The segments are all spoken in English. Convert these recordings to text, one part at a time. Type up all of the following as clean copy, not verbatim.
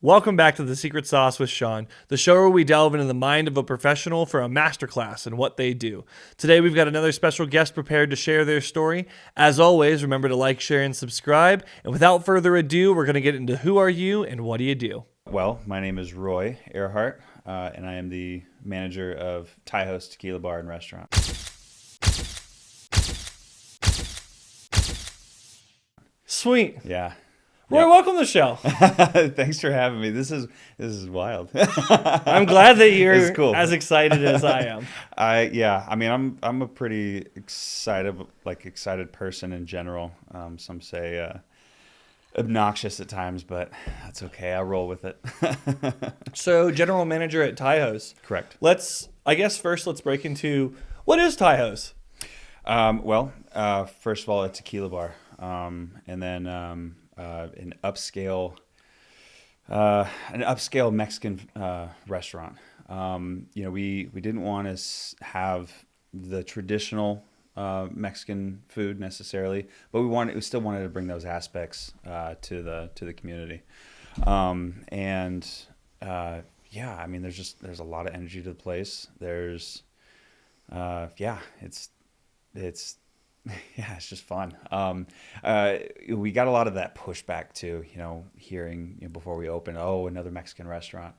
Welcome back to The Secret Sauce with Sean, the show where we delve into the mind of a professional for a masterclass in what they do. Today we've got another special guest prepared to share their story. As always, remember to like, share, and subscribe. And without further ado, we're going to get into who are you and what do you do? Well, my name is Roy Earhart, and I am the manager of Tiho's Tequila Bar and Restaurant. Sweet. Yeah. Roy, Yep. welcome to the show. Thanks for having me. This is wild. I'm glad that you're cool. as excited as I am. I'm a pretty excited person in general. Some say obnoxious at times, but that's okay. I'll roll with it. So, general manager at Tiho's. Correct. Let's break into what is Tiho's? First of all, a tequila bar, and then an upscale Mexican restaurant. We didn't want to have the traditional Mexican food necessarily, but we still wanted to bring those aspects to the community. There's a lot of energy to the place. It's just fun. We got a lot of that pushback too, hearing before we open, another Mexican restaurant.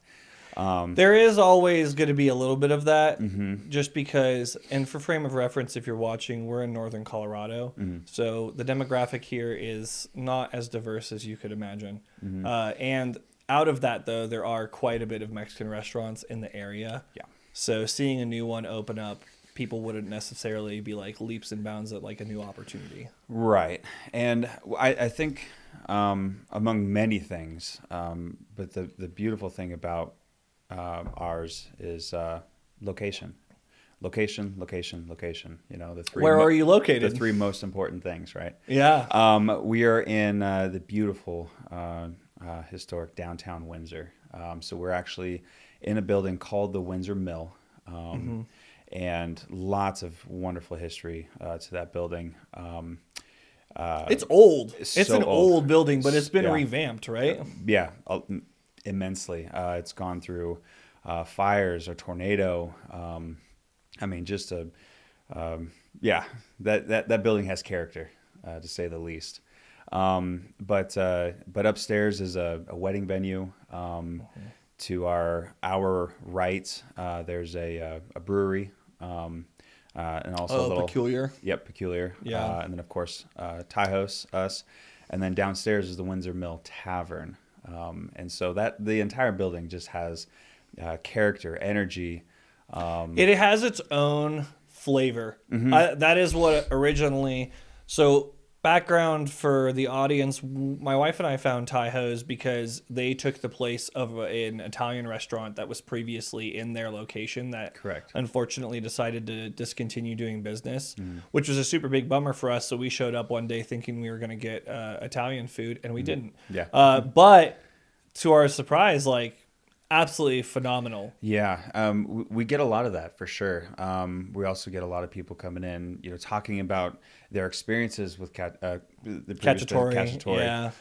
There is always going to be a little bit of that, Mm-hmm. just because, and for frame of reference, if you're watching, we're in northern Colorado, Mm-hmm. so the demographic here is not as diverse as you could imagine. Mm-hmm. And out of that, though, there are quite a bit of Mexican restaurants in the area. Yeah. So seeing a new one open up, people wouldn't necessarily be like leaps and bounds at like a new opportunity. Right. And I think among many things, but the beautiful thing about ours is location. Location. The three. Where are you located? The three most important things, right? Yeah. We are in the beautiful historic downtown Windsor. So we're actually in a building called the Windsor Mill. Mm-hmm. And lots of wonderful history to that building. It's old. It's so an old building, but it's been Yeah. revamped, right? Yeah, immensely. It's gone through fires, a tornado. That building has character, to say the least. But upstairs is a wedding venue. To our right, there's a brewery, and also a little Peculiar. Yep, Peculiar. Yeah. And then of course Tiho's, us, and then downstairs is the Windsor Mill Tavern. And so that the entire building just has character, energy. It has its own flavor. Mm-hmm. That is what originally. So, background for the audience: my wife and I found Tiho's because they took the place of an Italian restaurant that was previously in their location that Correct. unfortunately decided to discontinue doing business, which was a super big bummer for us. So we showed up one day thinking we were going to get Italian food, and we didn't. Yeah. But to our surprise, absolutely phenomenal. Yeah, we get a lot of that for sure. We also get a lot of people coming in, talking about their experiences with the previous Cacciatore, yeah.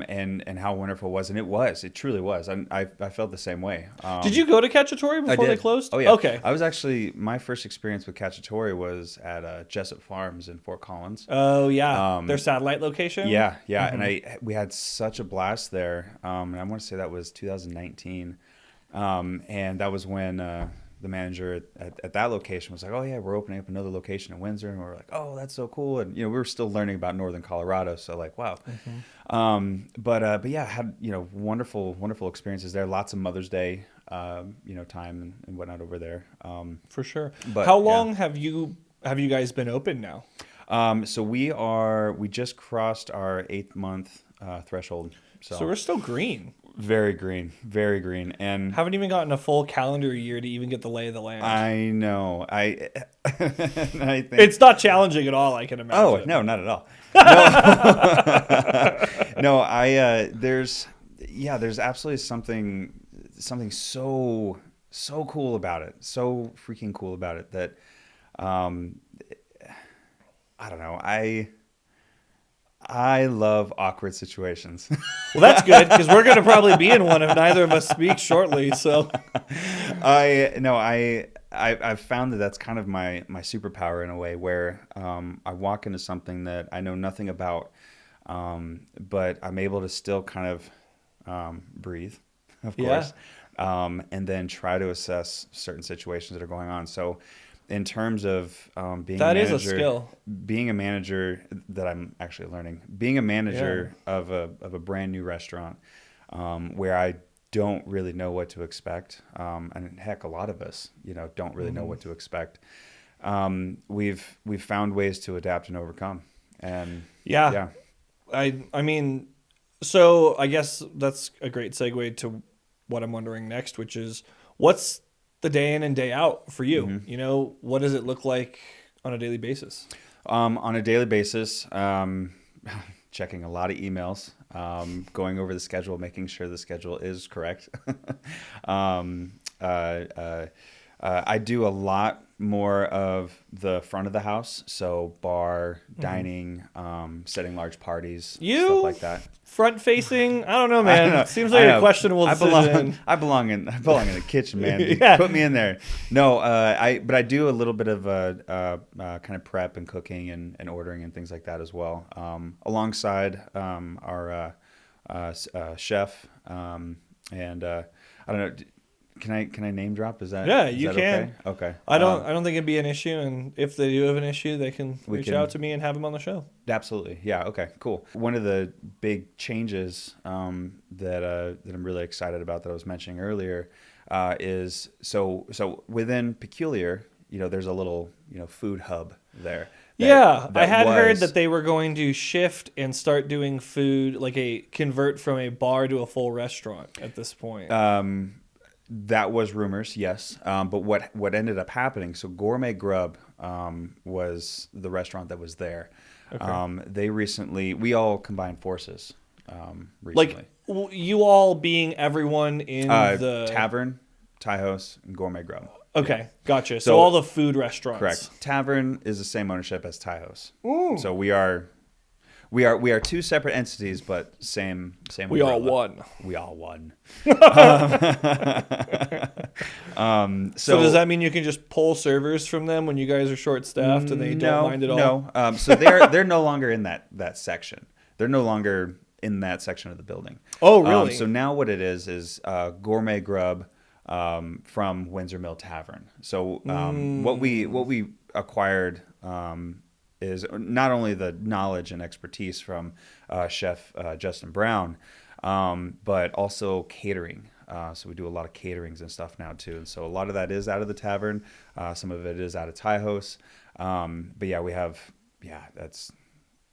And how wonderful it was, and it truly was. I felt the same way. Did you go to Cacciatore before they closed? Oh yeah. Okay. I was actually, my first experience with Cacciatore was at Jessup Farms in Fort Collins. Oh yeah, their satellite location. Yeah, Mm-hmm. and we had such a blast there. And I want to say that was 2019, and that was when the manager at that location was like, "Oh yeah, we're opening up another location in Windsor," and we were like, "Oh, that's so cool." And we were still learning about northern Colorado, so wow. Mm-hmm. But yeah, had wonderful experiences there. Lots of Mother's Day, time and whatnot over there. For sure. But how long have you guys been open now? So we just crossed our 8th month threshold. So we're still green. Very green, and Haven't even gotten a full calendar year to even get the lay of the land. I know. I think it's not challenging at all, I can imagine. Oh no, not at all. No, there's absolutely something so cool about it, so freaking cool about it that I don't know. I love awkward situations. Well, that's good because we're going to probably be in one if neither of us speak shortly. So, I've found that that's kind of my superpower in a way where I walk into something that I know nothing about, but I'm able to still kind of breathe, of course, and then try to assess certain situations that are going on. So, in terms of being that a is manager, a skill. being a manager that I'm actually learning, being a manager of a brand new restaurant where I don't really know what to expect, and heck, a lot of us, don't really know what to expect. We've found ways to adapt and overcome, and Yeah. I mean, so I guess that's a great segue to what I'm wondering next, which is what's the day in and day out for you? What does it look like on a daily basis? On a daily basis, checking a lot of emails, going over the schedule, making sure the schedule is correct. I do a lot more of the front of the house, so bar, dining, setting large parties, stuff like that. Front facing? I don't know, man. I don't know. Seems like a questionable decision. I belong in the kitchen, man. Yeah. Put me in there. No, but I do a little bit of kind of prep and cooking and ordering and things like that as well, alongside our chef. And I don't know. Can I name drop? Is that you that can. Okay. I don't think it'd be an issue, and if they do have an issue, they can reach out to me and have them on the show. Absolutely. Yeah. Okay. Cool. One of the big changes that I'm really excited about that I was mentioning earlier is so within Peculiar, there's a little food hub there. I had heard that they were going to shift and start doing food, like convert from a bar to a full restaurant at this point. That was rumors, yes. But what ended up happening, so Gourmet Grub was the restaurant that was there. Okay. We all combined forces recently. Like, you all being everyone in the... Tavern, Tiho's, and Gourmet Grub. Okay, gotcha. So all the food restaurants. Correct. Tavern is the same ownership as Tiho's. So we are two separate entities, but same. We all won. We all won. So does that mean you can just pull servers from them when you guys are short staffed and they don't mind at all? No. So they're no longer in that section. They're no longer in that section of the building. Oh, really? So now what it is Gourmet Grub from Windsor Mill Tavern. So what we acquired. Is not only the knowledge and expertise from Chef Justin Brown, but also catering. So we do a lot of caterings and stuff now too. And so a lot of that is out of the tavern. Some of it is out of Tiho's. But yeah, we have, that's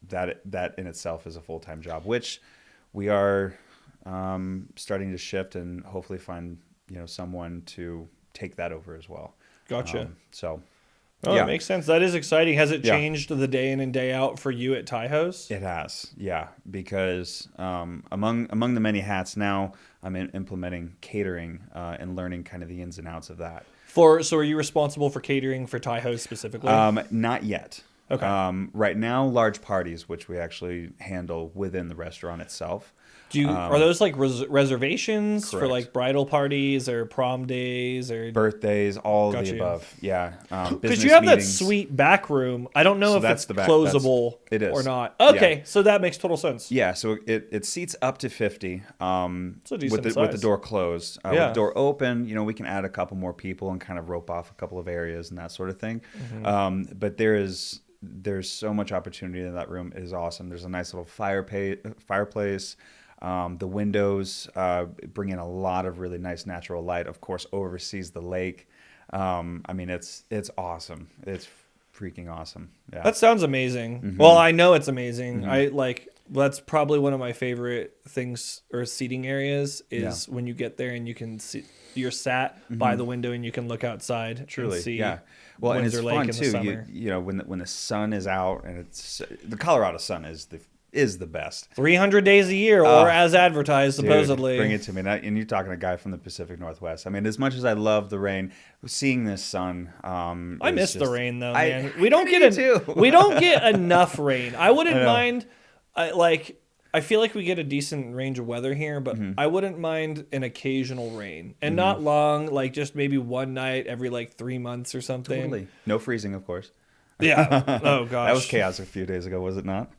that in itself is a full-time job, which we are starting to shift and hopefully find, someone to take that over as well. Gotcha. That makes sense. That is exciting. Has it changed the day in and day out for you at Tiho's? It has, yeah, because among the many hats now, I'm implementing catering and learning kind of the ins and outs of that. So are you responsible for catering for Tiho's specifically? Not yet. Okay. Right now, large parties, which we actually handle within the restaurant itself. Are those like reservations correct. for like bridal parties or prom days or birthdays, all of the above? Yeah. Because you have meetings. That sweet back room. I don't know if it's closable or not. Okay, so that makes total sense. Yeah, so it seats up to 50 it's a decent with the door closed. With the door open, we can add a couple more people and kind of rope off a couple of areas and that sort of thing. But there's so much opportunity in that room. It is awesome. There's a nice little fireplace. The windows bring in a lot of really nice natural light. Of course, oversees the lake. I mean, it's awesome. It's freaking awesome. Yeah. That sounds amazing. Well, I know it's amazing. That's probably one of my favorite things or seating areas is when you get there and you can see you're sat by the window and you can look outside. Truly, and see Well, Windsor and it's Lake fun in too. the summer. When the sun is out and it's the Colorado sun is the best. 300 days a year, or as advertised, supposedly. Dude, bring it to me. And you're talking a guy from the Pacific Northwest. I mean, as much as I love the rain, seeing this sun, I miss the rain though, man. We don't get enough rain. I wouldn't mind I feel like we get a decent range of weather here, but I wouldn't mind an occasional rain and not long, like just maybe one night every like 3 months or something. Totally. No freezing, of course. Yeah. Oh gosh. That was chaos a few days ago, was it not?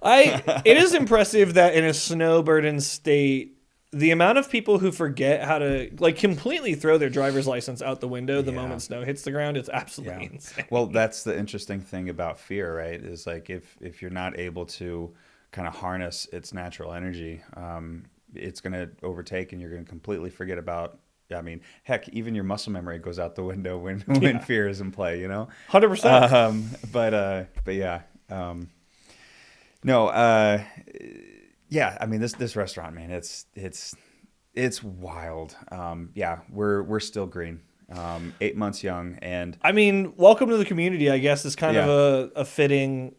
It is impressive that in a snow burdened state, the amount of people who forget how to like completely throw their driver's license out the window the moment snow hits the ground, it's absolutely insane. Well, that's the interesting thing about fear, right? Is like if you're not able to kind of harness its natural energy, it's going to overtake and you're going to completely forget about. I mean, heck, even your muscle memory goes out the window when fear is in play, you know? 100%. But yeah. No, yeah, I mean, this restaurant, man, it's wild. Yeah, we're still green. 8 months young, and I mean, welcome to the community, I guess, is kind of a fitting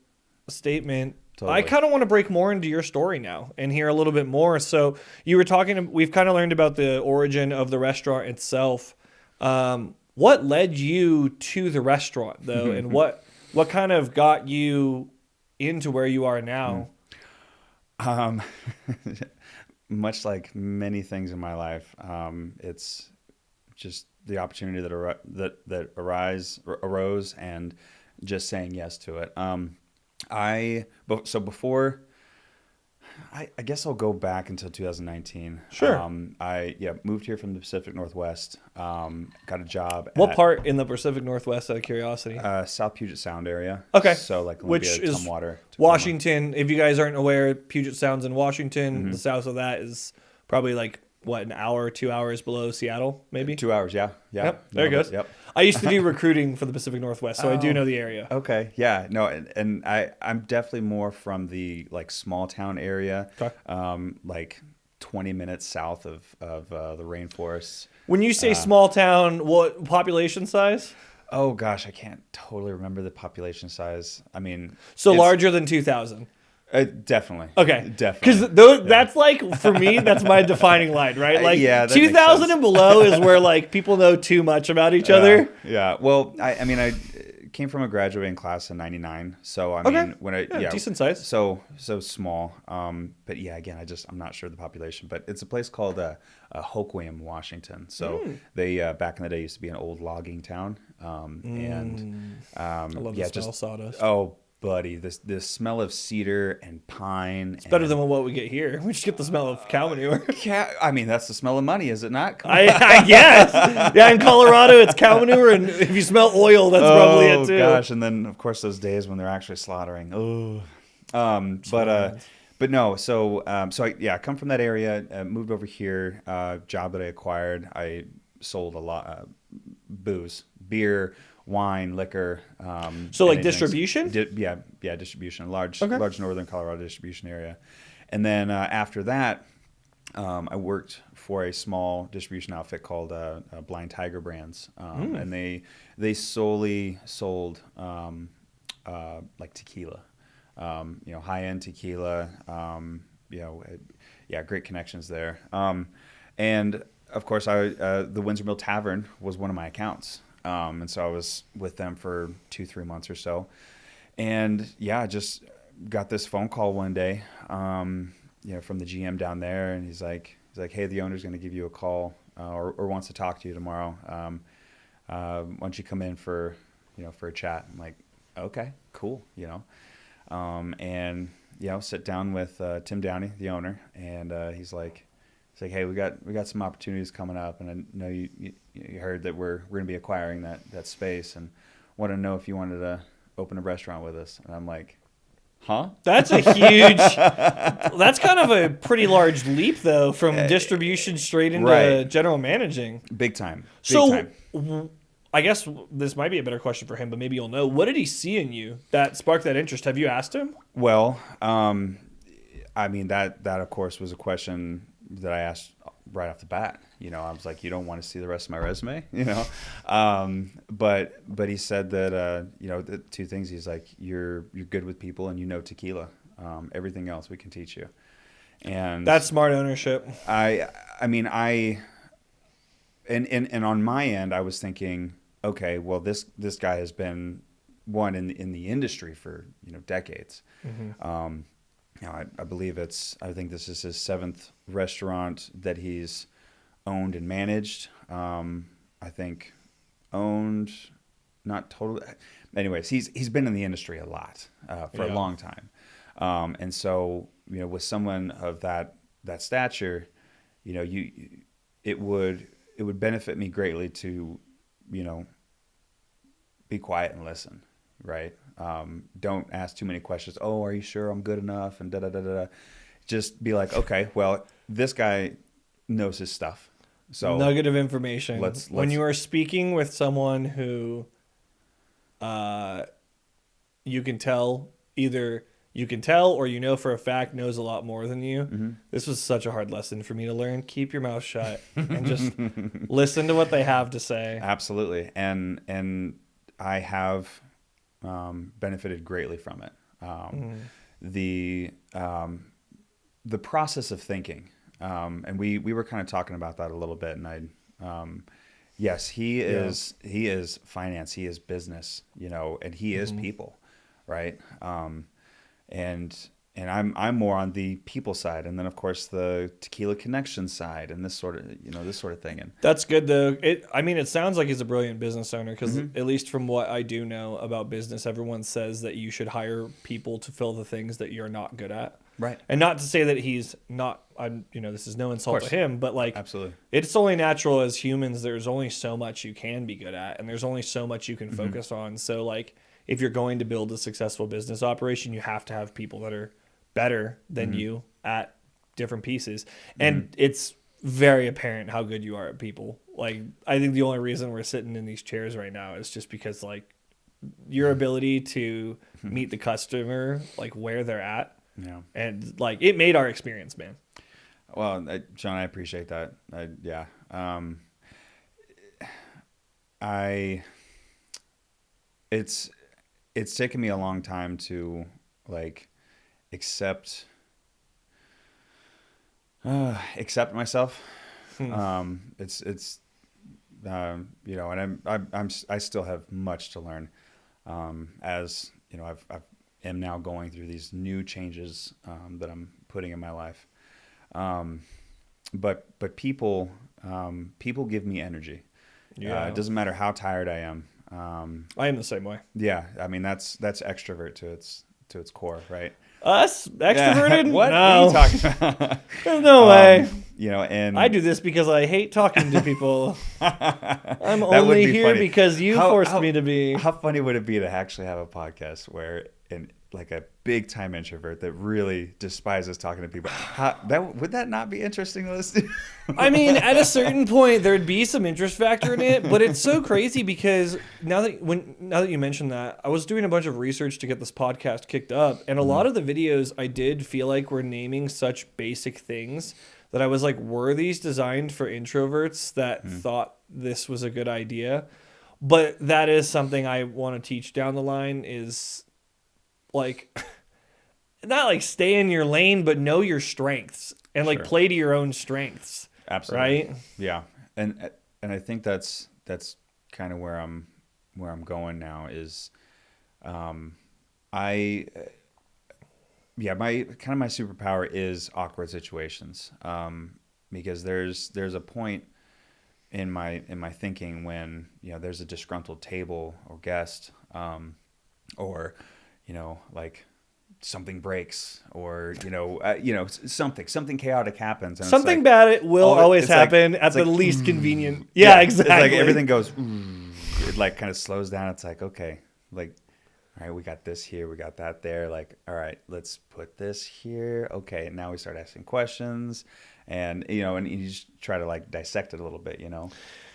statement. Totally. I kind of want to break more into your story now and hear a little bit more. So you were talking, we've kind of learned about the origin of the restaurant itself. What led you to the restaurant though? And what kind of got you into where you are now? Much like many things in my life, it's just the opportunity that arose and just saying yes to it. Before, I guess I'll go back until 2019. Sure. I moved here from the Pacific Northwest. Got a job. What part in the Pacific Northwest, out of curiosity? South Puget Sound area. Okay. So like Which Olympia, is Tumwater, Washington. If you guys aren't aware, Puget Sound's in Washington. The south of that is probably like an hour, 2 hours below Seattle, maybe. 2 hours. Yeah. Yep. Very good. Yep. I used to do recruiting for the Pacific Northwest, so I do know the area. Okay. Yeah. No. And I'm definitely more from the like small town area. Okay. Like 20 minutes south of the rainforests. When you say small town, what population size? Oh gosh, I can't totally remember the population size. I mean, so larger than 2,000. Definitely. Okay. Definitely. Because that's like, for me, that's my defining line, right? Like, yeah, 2,000 and below is where like people know too much about each other. Yeah. Well, I mean, I came from a graduating class in '99, so I mean, when decent size. So small. But yeah, again, I'm not sure the population, but it's a place called Hoquiam, Washington. So they back in the day used to be an old logging town, and I love the smell of sawdust. Oh, buddy, this smell of cedar and pine. It's better than what we get here. We just get the smell of cow manure. I mean, that's the smell of money, is it not? I guess. Yeah, in Colorado, it's cow manure, and if you smell oil, that's probably it too. Oh gosh, and then of course those days when they're actually slaughtering. But no. So I come from that area. Moved over here. Job that I acquired. I sold a lot booze, beer, wine, liquor. So like distribution? Distribution. Large northern Colorado distribution area. And then after that, I worked for a small distribution outfit called Blind Tiger Brands, and they solely sold like tequila, high end tequila. Great connections there. And of course, the Windsor Mill Tavern was one of my accounts. And so I was with them for 2-3 months or so, and just got this phone call one day, from the GM down there, and he's like, hey, the owner's going to give you a call, or wants to talk to you tomorrow. Why don't you come in for a chat? I'm like, okay, cool, and sit down with Tim Downey, the owner, and he's like, hey, we got some opportunities coming up, and I know you heard that we're going to be acquiring that space, and want to know if you wanted to open a restaurant with us. And I'm like, huh? That's a huge. That's kind of a pretty large leap, though, from distribution straight into general managing. Big time. I guess this might be a better question for him, but maybe you'll know. What did he see in you that sparked that interest? Have you asked him? Well, I mean that of course was a question that I asked right off the bat. I was like, you don't want to see the rest of my resume, but he said that, the two things. He's like, you're good with people and tequila. Everything else we can teach you. And that's smart ownership. I mean, and on my end, I was thinking, okay, well, this guy has been in the industry for, decades. I believe I think this is his 7th restaurant that he's owned and managed. I think owned, not totally. Anyways, he's been in the industry a lot for a long time, and so with someone of that stature, it would benefit me greatly to be quiet and listen, right? Don't ask too many questions. Oh, are you sure I'm good enough? And da da da da. Just be like, okay, well, this guy knows his stuff. So nugget of information. Let's when you are speaking with someone who, you can tell either you can tell or for a fact knows a lot more than you. Mm-hmm. This was such a hard lesson for me to learn. Keep your mouth shut and just listen to what they have to say. Absolutely, and I have benefited greatly from it. The process of thinking, and we were kind of talking about that a little bit, and yes, he is finance, he is business, and he is people, right? And I'm more on the people side, and then of course the Tequila connection side, and this sort of thing. And that's good though. It sounds like he's a brilliant business owner because at least from what I do know about business, everyone says that you should hire people to fill the things that you're not good at. Right. And not to say that he's not. This is no insult to him, but absolutely, it's only natural as humans. There's only so much you can be good at, and there's only so much you can focus on. So if you're going to build a successful business operation, you have to have people that are better than you at different pieces. And it's very apparent how good you are at people. I think the only reason we're sitting in these chairs right now is just because your ability to meet the customer, where they're at. Yeah. And it made our experience, man. Well, John, I appreciate that. It's taken me a long time to accept myself. And I still have much to learn. As am now going through these new changes that I'm putting in my life. But people give me energy. Yeah. It doesn't matter how tired I am. I am the same way. Yeah, I mean that's extrovert to its core, right? Us extroverted? Yeah. What No. are you talking about? There's no way. And I do this because I hate talking to people. I'm only here funny. Because you forced me to be. How funny would it be to actually have a podcast where a big time introvert that really despises talking to people? Would that not be interesting to listen to? I mean, at a certain point, there'd be some interest factor in it, but it's so crazy because now that you mentioned that, I was doing a bunch of research to get this podcast kicked up, and a lot of the videos I did feel like were naming such basic things that I was like, were these designed for introverts that thought this was a good idea? But that is something I want to teach down the line is not stay in your lane, but know your strengths and play to your own strengths. Absolutely. Right? Yeah. And I think that's kind of where I'm going now is, my superpower is awkward situations. Because there's a point in my thinking when, there's a disgruntled table or guest, or, something breaks or, something chaotic happens. And something bad it will always happen at the least convenient. Yeah, exactly. It's everything goes, it kind of slows down. It's okay, all right, we got this here, we got that there. All right, let's put this here. Okay, now we start asking questions, and and you just try to dissect it a little bit,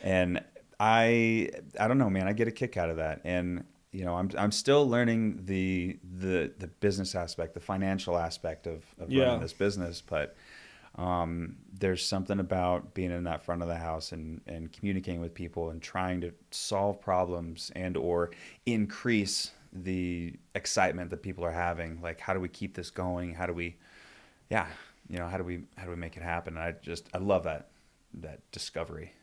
And I don't know, man. I get a kick out of that, and I'm still learning the business aspect, the financial aspect of running this business, but there's something about being in that front of the house and communicating with people and trying to solve problems and or increase the excitement that people are having. How do we keep this going? How do we make it happen? And I love that discovery.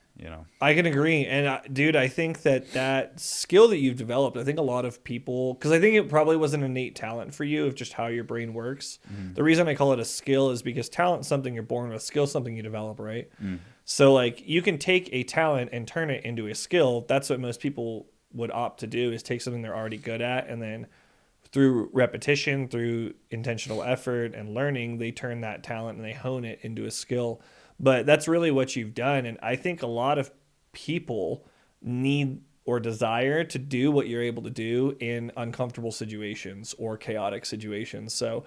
I can agree. And dude, I think that skill that you've developed, I think a lot of people, because I think it probably was an innate talent for you of just how your brain works. Mm-hmm. The reason I call it a skill is because talent's something you're born with, skill something you develop, right? Mm. So like you can take a talent and turn it into a skill. That's what most people would opt to do, is take something they're already good at, and then through repetition, through intentional effort and learning, they turn that talent and they hone it into a skill. But that's really what you've done. And I think a lot of people need or desire to do what you're able to do in uncomfortable situations or chaotic situations. So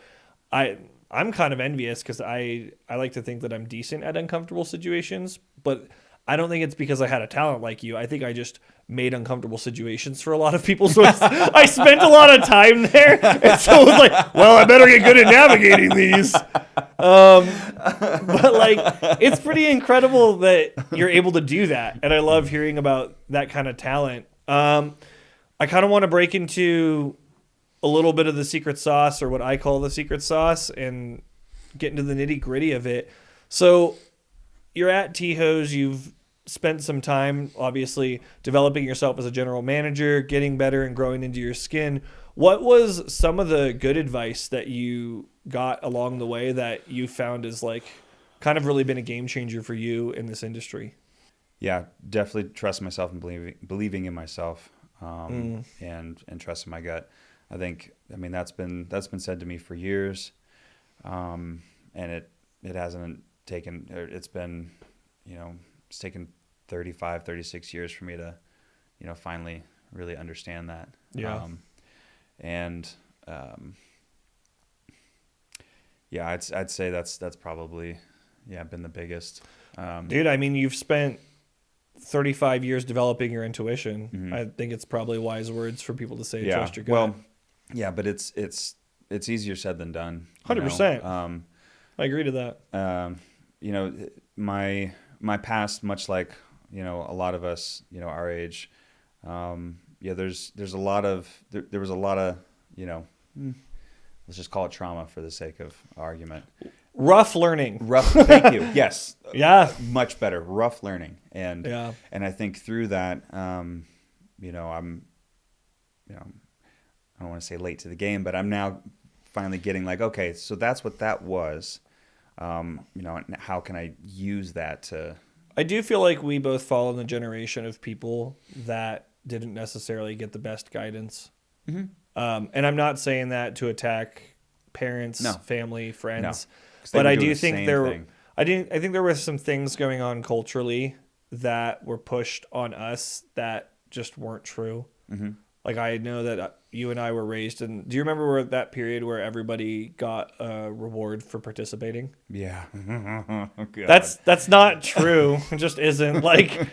I'm kind of envious, because I like to think that I'm decent at uncomfortable situations, but I don't think it's because I had a talent like you. I think I just made uncomfortable situations for a lot of people. So I spent a lot of time there. And so it was like, well, I better get good at navigating these. But like, it's pretty incredible that you're able to do that. And I love hearing about that kind of talent. I kind of want to break into a little bit of the secret sauce, or what I call the secret sauce, and get into the nitty gritty of it. So you're at Tiho's, you've spent some time obviously developing yourself as a general manager, getting better and growing into your skin. What was some of the good advice that you got along the way that you found is like kind of really been a game changer for you in this industry? Yeah, definitely trust myself and believing in myself, and trusting my gut. I mean that's been said to me for years, and it hasn't taken, it's been, it's taken 35, 36 years for me to, finally really understand that. Yeah. Yeah, I'd say that's probably, been the biggest. Dude, I mean, you've spent 35 years developing your intuition. Mm-hmm. I think it's probably wise words for people to say, Yeah. trust your gut. Well, yeah, but it's easier said than done. 100%. I agree to that. My past, much like, a lot of us, our age, there's a lot of, there was a lot of, let's just call it trauma for the sake of argument. Rough learning. Thank you. Yes. Yeah. Much better. Rough learning. And yeah. And I think through that, I'm, I don't want to say late to the game, but I'm now finally getting like, okay, so that's what that was. How can I use that to... I do feel like we both fall in the generation of people that didn't necessarily get the best guidance. Mm-hmm. And I'm not saying that to attack parents, family, friends, but I do think I think there were some things going on culturally that were pushed on us that just weren't true. Mm-hmm. Like I know that you and I were raised in. Do you remember that period where everybody got a reward for participating? Yeah. Oh, that's not true. It just isn't. Like,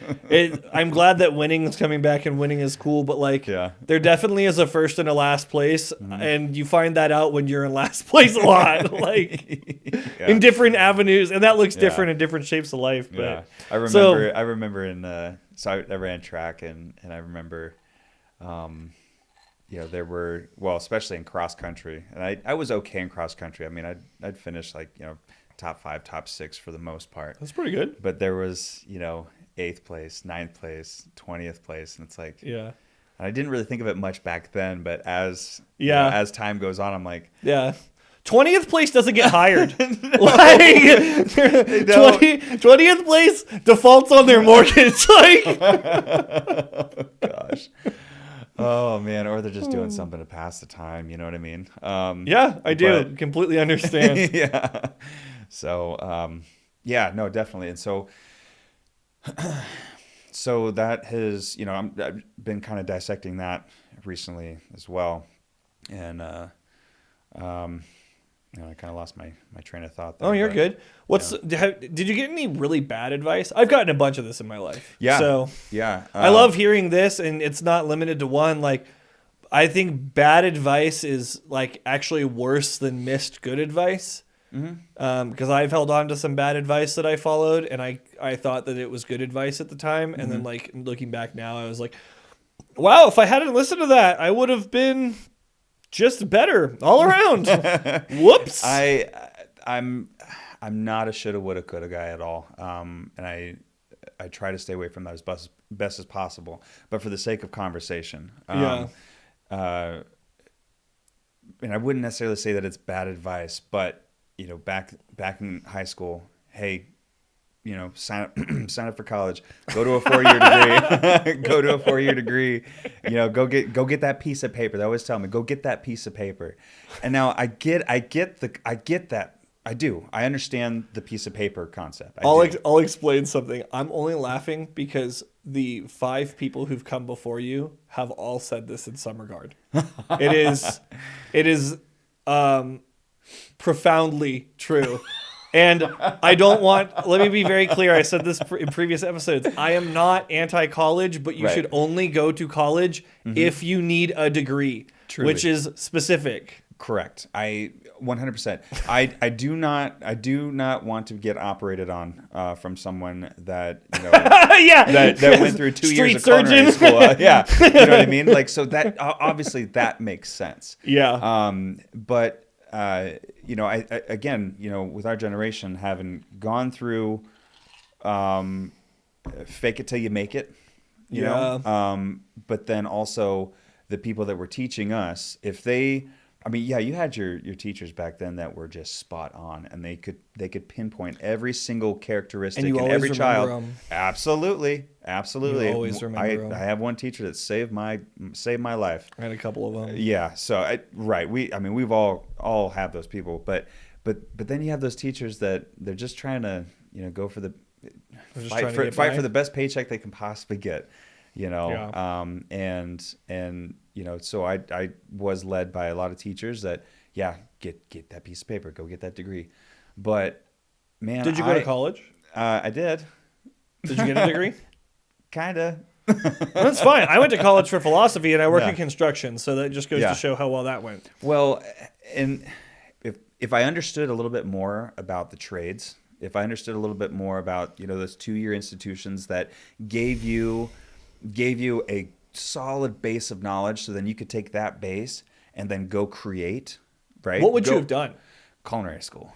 I'm glad that winning is coming back and winning is cool, but like, there definitely is a first and a last place, and you find that out when you're in last place a lot, like in different avenues, and that looks different in different shapes of life. But I remember in so I ran track, and I remember. There were, especially in cross country, and I was okay in cross country. I mean, I'd finish like, top 5, top 6 for the most part. That's pretty good. But there was, 8th place, 9th place, 20th place. And it's like, I didn't really think of it much back then, but as time goes on, I'm like, 20th place doesn't get hired. Like 20th place defaults on their mortgage. Like, gosh. Oh man, or they're just doing something to pass the time. You know what I mean? I do completely understand. Yeah. So, no, definitely. And so that has, I've been kind of dissecting that recently as well, and I kind of lost my train of thought there. Oh, you're good. Did you get any really bad advice? I've gotten a bunch of this in my life. Yeah. So I love hearing this, and it's not limited to one. Like, I think bad advice is like actually worse than missed good advice. Mm-hmm. Because I've held on to some bad advice that I followed, and I thought that it was good advice at the time, and then like looking back now, I was like, wow, if I hadn't listened to that, I would have been just better all around. Whoops. I'm not a shoulda, woulda, coulda guy at all. And I try to stay away from that as best as possible. But for the sake of conversation, Yeah. And I wouldn't necessarily say that it's bad advice, but back in high school, hey, sign up sign up for college, go to a 4-year degree, go to a 4-year degree, go get that piece of paper. They always tell me, go get that piece of paper. And now I get that. I do. I understand the piece of paper concept. I'll explain something. I'm only laughing because the 5 people who've come before you have all said this in some regard. It is profoundly true. And I don't want, let me be very clear. I said this in previous episodes. I am not anti-college, but you should only go to college if you need a degree, which is specific. Correct. 100%. I do not want to get operated on from someone that that went through 2 years of culinary school. Yeah, you know what I mean. Like, so that obviously that makes sense. Yeah. But I again, with our generation having gone through fake it till you make it, you know. But then also the people that were teaching us, if they. I mean, yeah, you had your teachers back then that were just spot on, and they could pinpoint every single characteristic in every child. Them. Absolutely. You always remember them. I have one teacher that saved my life. I had a couple of them. Yeah. So we've all have those people, but then you have those teachers that they're just trying to go for the fight for the best paycheck they can possibly get. So I was led by a lot of teachers that, get that piece of paper, go get that degree. But man, did you go to college? I did. Did you get a degree? Kinda. That's fine. I went to college for philosophy and I work in construction. So that just goes to show how well that went. Well, and if I understood a little bit more about the trades, if I understood a little bit more about, those 2-year institutions that gave you a solid base of knowledge, so then you could take that base and then go create, right? What would you have done? Culinary school.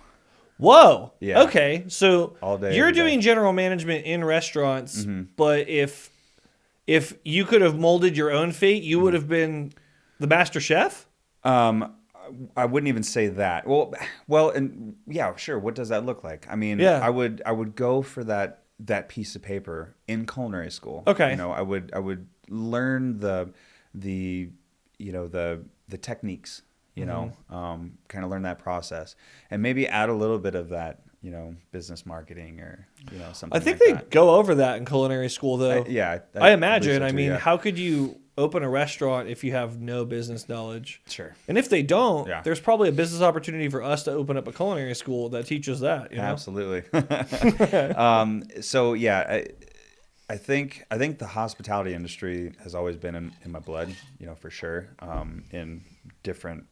Whoa. Yeah. Okay. So all day, you're doing general management in restaurants, but if you could have molded your own fate, you would have been the master chef? I wouldn't even say that. Well, and yeah, sure. What does that look like? I mean, I would go for that piece of paper in culinary school. Okay. I would learn the techniques, kind of learn that process, and maybe add a little bit of that, business marketing or, something. I think like they that. go over that in culinary school though. I imagine. So too, how could you open a restaurant if you have no business knowledge? Sure. And if they don't, there's probably a business opportunity for us to open up a culinary school that teaches that. Absolutely. So yeah, I think the hospitality industry has always been in my blood, for sure, in different,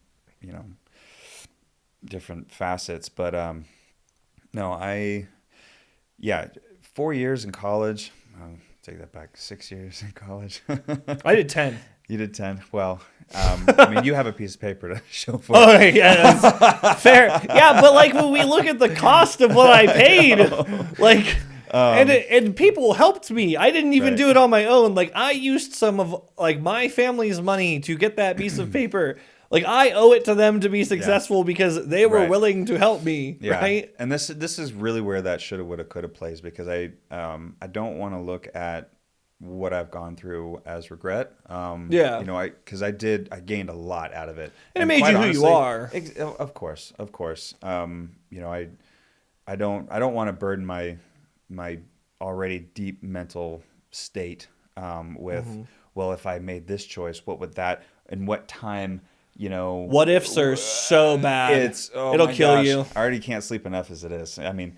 different facets. But no, 4 years in college. Take that back. 6 years in college. I did 10. You did 10. Well, you have a piece of paper to show for it. Oh, yeah, that's fair. Yeah, but when we look at the cost of what I paid, and people helped me. I didn't even do it on my own. I used some of my family's money to get that piece of paper. I owe it to them to be successful because they were willing to help me, right? And this is really where that shoulda, woulda, coulda plays, because I don't want to look at what I've gone through as regret. Because I gained a lot out of it. And it made you who you are. Of course. I don't want to burden my already deep mental state with, well, if I made this choice, what would that, and what time, what ifs are so bad. It'll kill you. I already can't sleep enough as it is. I mean,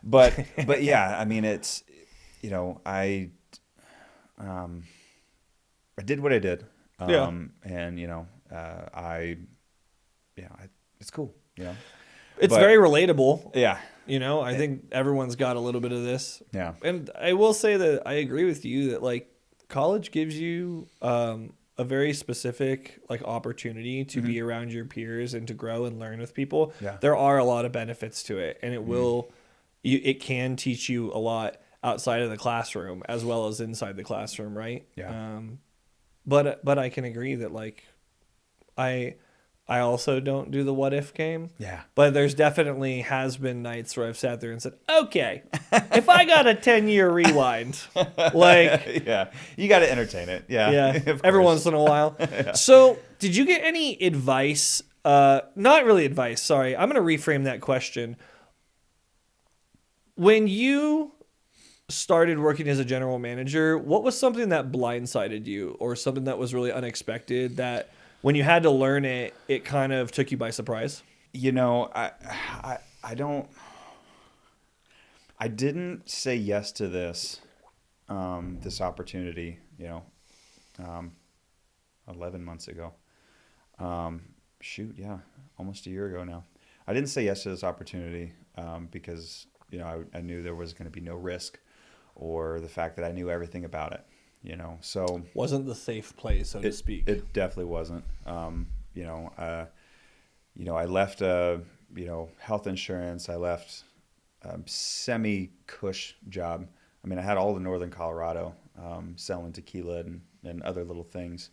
but yeah, it's, I did what I did. And it's cool. It's very relatable. Yeah. I think everyone's got a little bit of this. Yeah. And I will say that I agree with you that college gives you a very specific opportunity to be around your peers and to grow and learn with people. Yeah. There are a lot of benefits to it, and it can teach you a lot outside of the classroom as well as inside the classroom, right? Yeah. But I can agree that like I also don't do the what if game. Yeah. But there's definitely has been nights where I've sat there and said, okay, if I got a 10-year rewind, like, yeah, you got to entertain it. Yeah. yeah, Of every course. once in a while. So did you get any advice? Not really advice. Sorry. I'm going to reframe that question. When you started working as a general manager, what was something that blindsided you or something that was really unexpected that when you had to learn it, it kind of took you by surprise? You know, I don't. I didn't say yes to this opportunity. 11 months ago. Yeah, almost a year ago now. I didn't say yes to this opportunity because I knew there was going to be no risk, or the fact that I knew everything about it. So Wasn't the safe place, so to speak. it definitely wasn't. I left health insurance. I left semi-cush job. I mean, I had all the northern Colorado, selling tequila and other little things,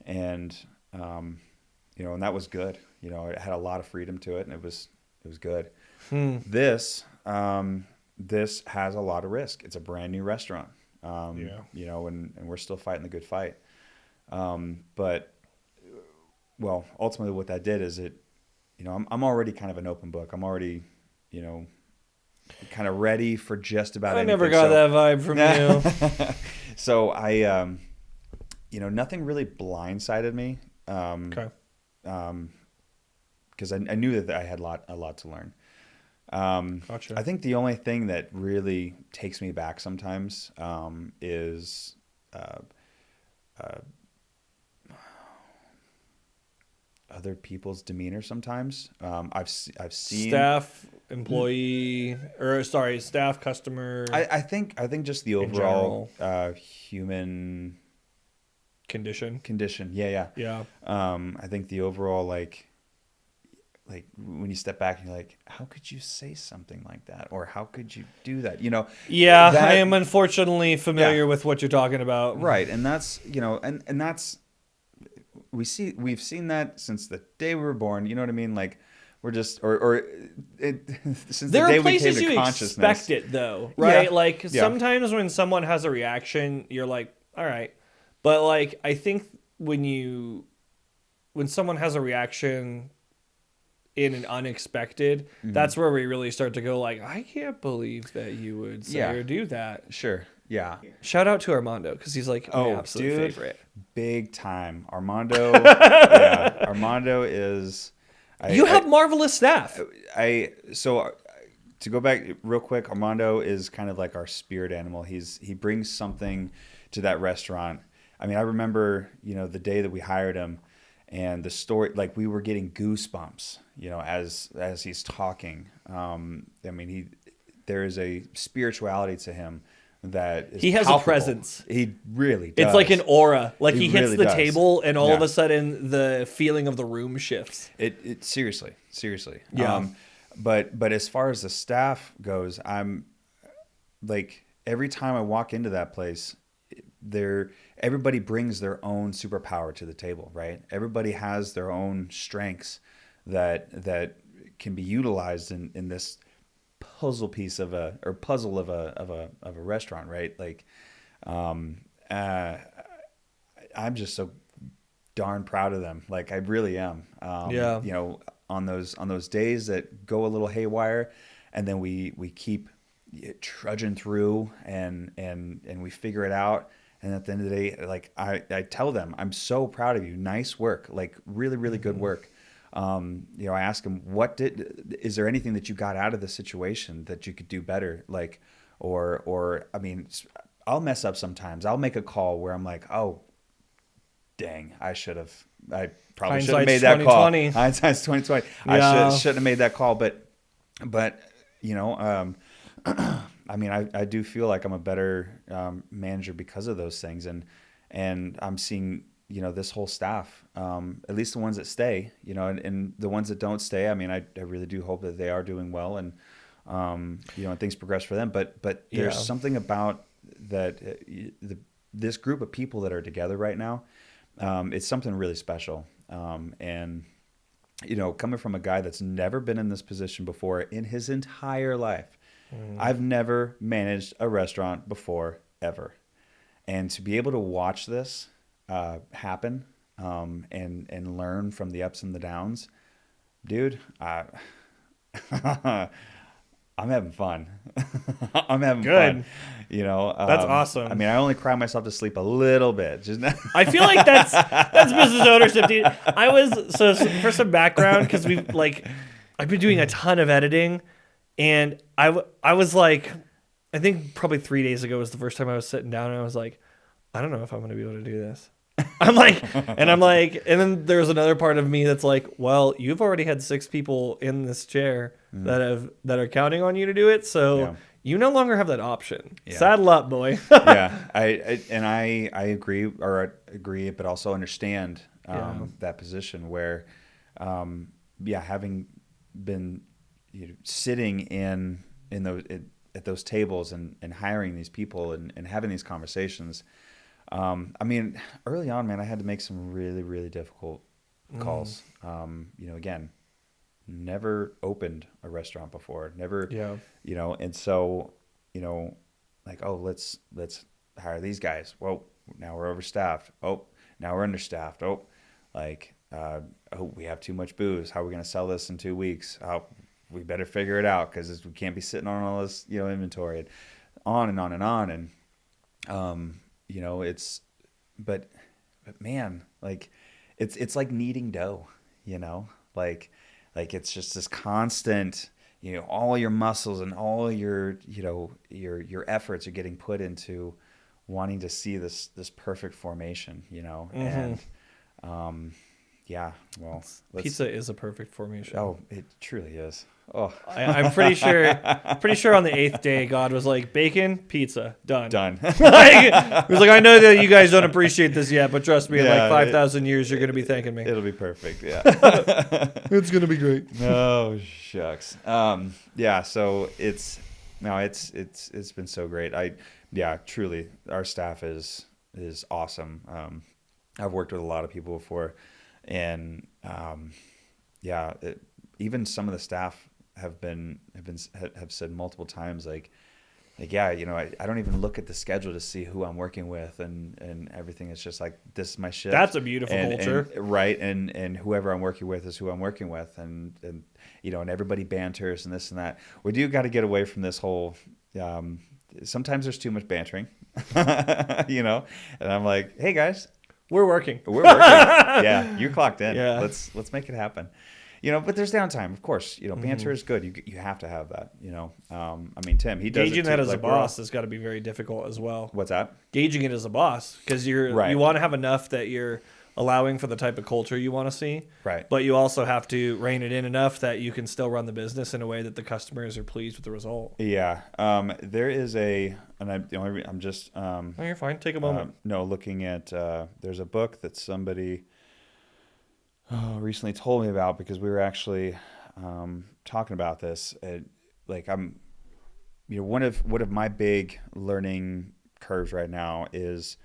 and and that was good. It had a lot of freedom to it, and it was good. This has a lot of risk. It's a brand new restaurant. And we're still fighting the good fight. But ultimately what that did is I'm already kind of an open book. I'm already, kind of ready for just about anything. I never got that vibe from you. So I, nothing really blindsided me. Okay. Because I knew that I had a lot to learn. Gotcha. I think the only thing that really takes me back sometimes is other people's demeanor. Sometimes I've seen staff, employee, staff, customer. I think just the overall human condition. Yeah. I think the overall like when you step back and you're like, how could you say something like that? Or how could you do that? Yeah, I am unfortunately familiar with what you're talking about. Right. And that's, and that's, we've seen that since the day we were born. You know what I mean? Like we're just, since the day we came to consciousness. There are places you expect it though, right? Yeah. Like sometimes when someone has a reaction, you're like, all right. But like, I think when someone has a reaction in an unexpected, that's where we really start to go like, I can't believe that you would say or do that. Sure. Yeah. Shout out to Armando because he's like my absolute favorite. Big time. Armando. Yeah. Armando is. You have marvelous staff. To go back real quick, Armando is kind of like our spirit animal. He brings something to that restaurant. I mean, I remember, the day that we hired him. And the story, like we were getting goosebumps, as he's talking. There is a spirituality to him that is he has palpable. A presence. He really does. It's like an aura. Like he hits really the does. Table, and all of a sudden the feeling of the room shifts. It seriously. Yeah. But as far as the staff goes, I'm like every time I walk into that place, everybody brings their own superpower to the table, right? Everybody has their own strengths that can be utilized in this puzzle of a restaurant, right? Like, I'm just so darn proud of them. Like I really am. On those days that go a little haywire, and then we keep trudging through and we figure it out. And at the end of the day, like I tell them, I'm so proud of you. Nice work. Like really, really good work. I ask them, is there anything that you got out of the situation that you could do better? Like, or I mean, I'll mess up sometimes. I'll make a call where I'm like, oh, dang, I probably should have made that call. Hindsight's 2020. I shouldn't have made that call. But I mean, I do feel like I'm a better manager because of those things, and I'm seeing this whole staff, at least the ones that stay, and the ones that don't stay. I mean, I really do hope that they are doing well, and and things progress for them. But there's something about that this group of people that are together right now. It's something really special. And coming from a guy that's never been in this position before in his entire life, I've never managed a restaurant before ever, and to be able to watch this happen and learn from the ups and the downs, dude, I'm having fun. I'm having Good. fun. That's awesome. I mean, I only cry myself to sleep a little bit. Just I feel like that's business ownership, dude. I was so for some background, because I've been doing a ton of editing, and I was like, I think probably 3 days ago was the first time I was sitting down, and I was like, I don't know if I'm going to be able to do this. I'm like, and then there's another part of me that's like, well, you've already had 6 people in this chair that are counting on you to do it, so you no longer have that option. Yeah. Saddle up, boy. Yeah, I agree, but also understand that position where, having been sitting in those at those tables and hiring these people and having these conversations. I mean, early on, man, I had to make some really, really difficult calls. Again, never opened a restaurant before, never, and so, like, oh, let's hire these guys. Well, now we're overstaffed. Oh, now we're understaffed. Oh, like, we have too much booze. How are we going to sell this in 2 weeks? We better figure it out, because we can't be sitting on all this, inventory, and on and on and on. And, but man, like it's like kneading dough, like it's just this constant, all your muscles and all your efforts are getting put into wanting to see this perfect formation, and, well, pizza is a perfect formation. Oh, it truly is. Oh, I'm pretty sure on the 8th day, God was like, bacon, pizza, done. He was like, I know that you guys don't appreciate this yet, but trust me, in like 5,000 years, you're going to be thanking me. It'll be perfect. Yeah. It's going to be great. Oh, shucks. So it's been so great. Truly, our staff is awesome. I've worked with a lot of people before, and even some of the staff have said multiple times, like I don't even look at the schedule to see who I'm working with and everything. It's just like, this is my shift. That's a beautiful culture, right? And whoever I'm working with is who I'm working with, and everybody banters and this and that. We do got to get away from this whole. Sometimes there's too much bantering, and I'm like, hey guys, we're working. Yeah, you're clocked in. Yeah. Let's make it happen. But there's downtime, of course. Banter is good. You have to have that. I mean, Tim, he does gauging it too. that as a boss has got to be very difficult as well. What's that? Gauging it as a boss, because you want to have enough that you're allowing for the type of culture you want to see. Right. But you also have to rein it in enough that you can still run the business in a way that the customers are pleased with the result. Yeah. There is I'm just. Oh, you're fine. Take a moment. Looking at. There's a book that somebody recently told me about, because we were actually talking about this. I'm, one of my big learning curves right now is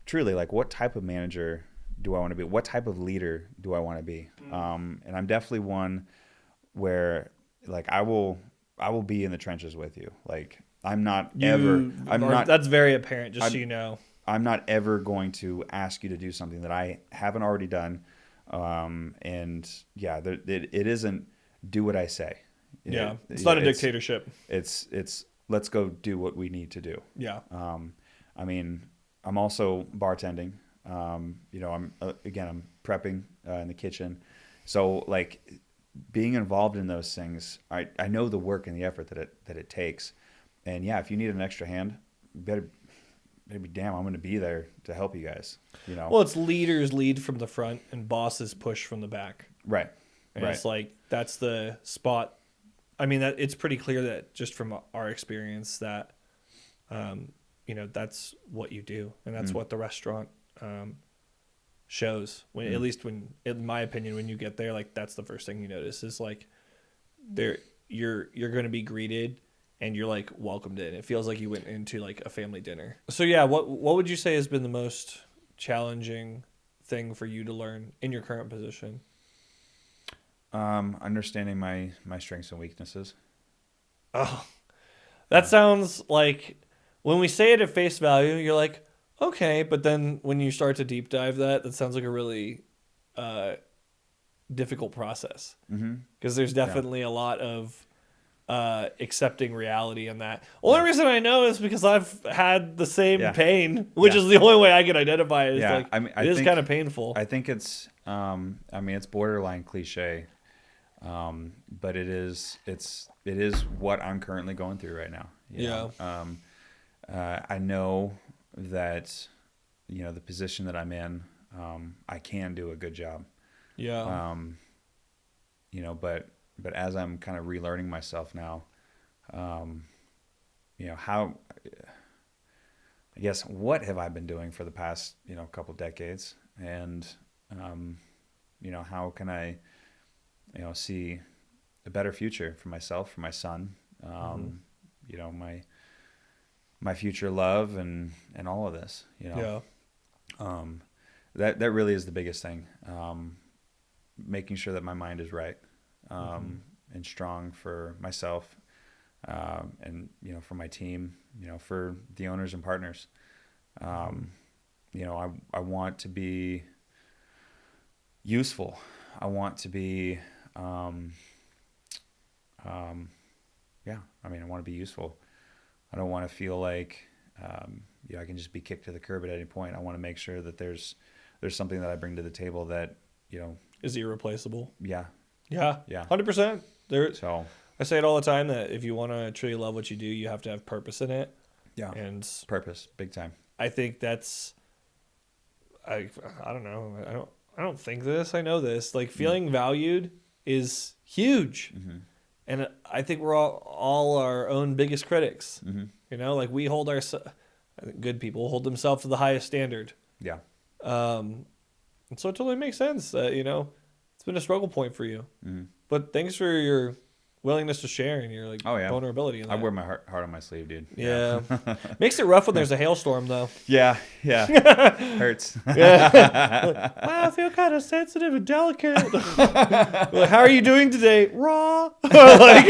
truly, like, what type of manager do I want to be? What type of leader do I want to be? And I'm definitely one where, like, I will be in the trenches with you. Like, that's very apparent, just so you know. I'm not ever going to ask you to do something that I haven't already done. It isn't do what I say. It's not a dictatorship. It's let's go do what we need to do. Yeah. I mean, I'm also bartending. I'm prepping in the kitchen. So, like, being involved in those things, I know the work and the effort that it takes. And if you need an extra hand, better be damn, I'm going to be there to help you guys. Well, it's leaders lead from the front and bosses push from the back. Right. And it's like, that's the spot. I mean, that it's pretty clear that just from our experience that, that's what you do, and that's what the restaurant shows. At least when, in my opinion, when you get there, like, that's the first thing you notice is, like, you're going to be greeted and you're like welcomed in. It feels like you went into like a family dinner. So yeah, what would you say has been the most challenging thing for you to learn in your current position? Understanding my strengths and weaknesses. Oh, that sounds like when we say it at face value, you're like, okay, but then when you start to deep dive that sounds like a really difficult process Mm-hmm. because there's Yeah. definitely a lot of accepting reality in that. Only Yeah. reason I know is because I've had the same Yeah. pain, which Yeah. is the only way I can identify it. Is Yeah. like I mean, it is kind of painful. I think it's, I mean, it's borderline cliche, but it is what I'm currently going through right now. You know? I know that, the position that I'm in, I can do a good job. Yeah. But as I'm kind of relearning myself now, how, I guess, what have I been doing for the past, couple decades? And, how can I, see a better future for myself, for my son, my future love and all of this, Yeah. that really is the biggest thing. Making sure that my mind is right, and strong for myself, and, for my team, for the owners and partners. I want to be useful. I want to be, I want to be useful. I don't want to feel like, I can just be kicked to the curb at any point. I want to make sure that there's something that I bring to the table that, Is irreplaceable. yeah, Yeah. yeah. 100%. So, I say it all the time that if you want to truly love what you do, you have to have purpose in it. yeah, And purpose, big time. I think I don't know. I don't think this. I know this. Like feeling valued is huge. Mm-hmm. And I think we're all our own biggest critics. Mm-hmm. Like we hold I think good people hold themselves to the highest standard. Yeah. And so it totally makes sense that, it's been a struggle point for you. Mm-hmm. But thanks for your willingness to share and your vulnerability in that. I wear my heart on my sleeve, dude. Yeah. Makes it rough when there's a hailstorm though. Yeah. Hurts. Yeah. Wow, I feel kind of sensitive and delicate. Like, how are you doing today? Raw. Like,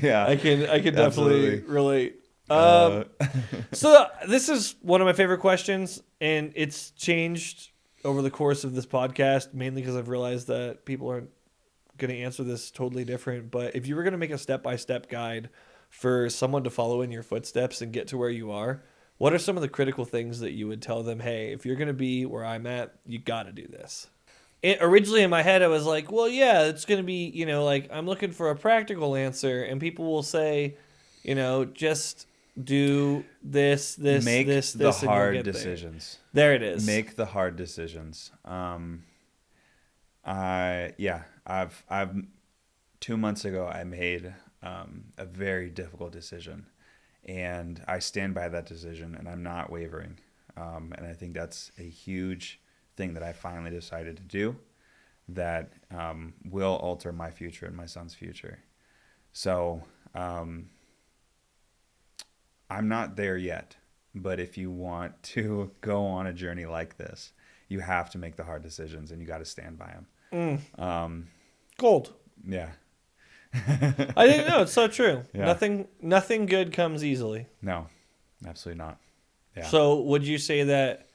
Yeah. I can definitely Absolutely. relate. So this is one of my favorite questions, and it's changed over the course of this podcast, mainly because I've realized that people aren't going to answer this totally different. But if you were going to make a step-by-step guide for someone to follow in your footsteps and get to where you are, what are some of the critical things that you would tell them? Hey, if you're going to be where I'm at, you got to do this. Originally in my head, I was like, well, yeah, it's going to be, like I'm looking for a practical answer, and people will say, just do this, Make this, the and you'll hard get decisions. There it is. Make the hard decisions. I've 2 months ago I made a very difficult decision, and I stand by that decision, and I'm not wavering. And I think that's a huge thing that I finally decided to do that will alter my future and my son's future. So I'm not there yet, but if you want to go on a journey like this, you have to make the hard decisions, and you got to stand by them. Gold. Yeah. I think no, it's so true. Yeah. Nothing good comes easily. No, absolutely not. Yeah. So would you say that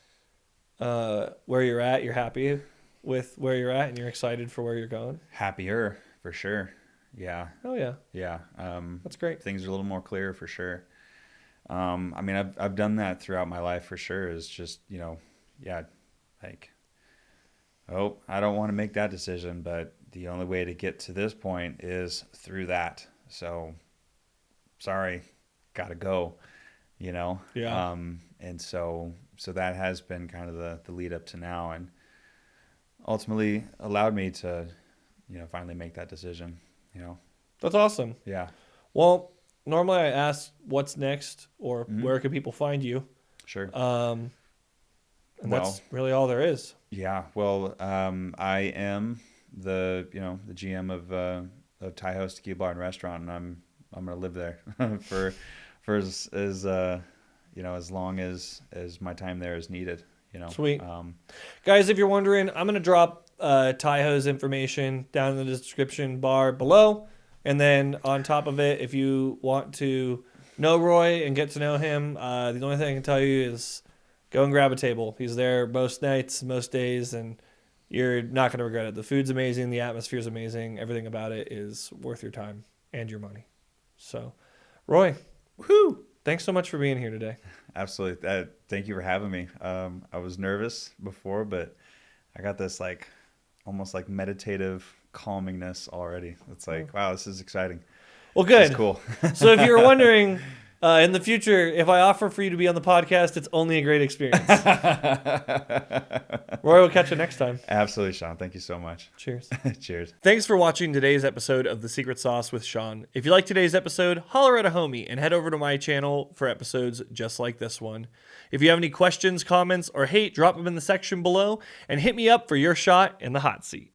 where you're at, you're happy with where you're at, and you're excited for where you're going? Happier for sure. Yeah. Oh yeah. Yeah. That's great. Things are a little more clear for sure. I've done that throughout my life for sure. Is just, like, oh, I don't want to make that decision, but the only way to get to this point is through that. So sorry, gotta go, Yeah. And so that has been kind of the lead up to now, and ultimately allowed me to, finally make that decision, That's awesome. Yeah. Well, normally I ask what's next or where can people find you. Sure. And that's really all there is. Yeah. Well, I am the GM of Tiho's Tequila Bar and Restaurant, and I'm gonna live there for as long as my time there is needed. Sweet. Guys, if you're wondering, I'm going to drop Tiho's information down in the description bar below. And then on top of it, if you want to know Roy and get to know him, the only thing I can tell you is go and grab a table. He's there most nights, most days, and you're not going to regret it. The food's amazing. The atmosphere's amazing. Everything about it is worth your time and your money. So, Roy, woohoo! Thanks so much for being here today. Absolutely. Thank you for having me. I was nervous before, but I got this almost meditative calmingness already. It's wow, this is exciting. Well, good. It's cool. So if you're wondering in the future, if I offer for you to be on the podcast, it's only a great experience. Roy, we'll catch you next time. Absolutely, Sean. Thank you so much. Cheers. Cheers. Thanks for watching today's episode of The Secret Sauce with Sean. If you like today's episode, holler at a homie and head over to my channel for episodes just like this one. If you have any questions, comments, or hate, drop them in the section below and hit me up for your shot in the hot seat.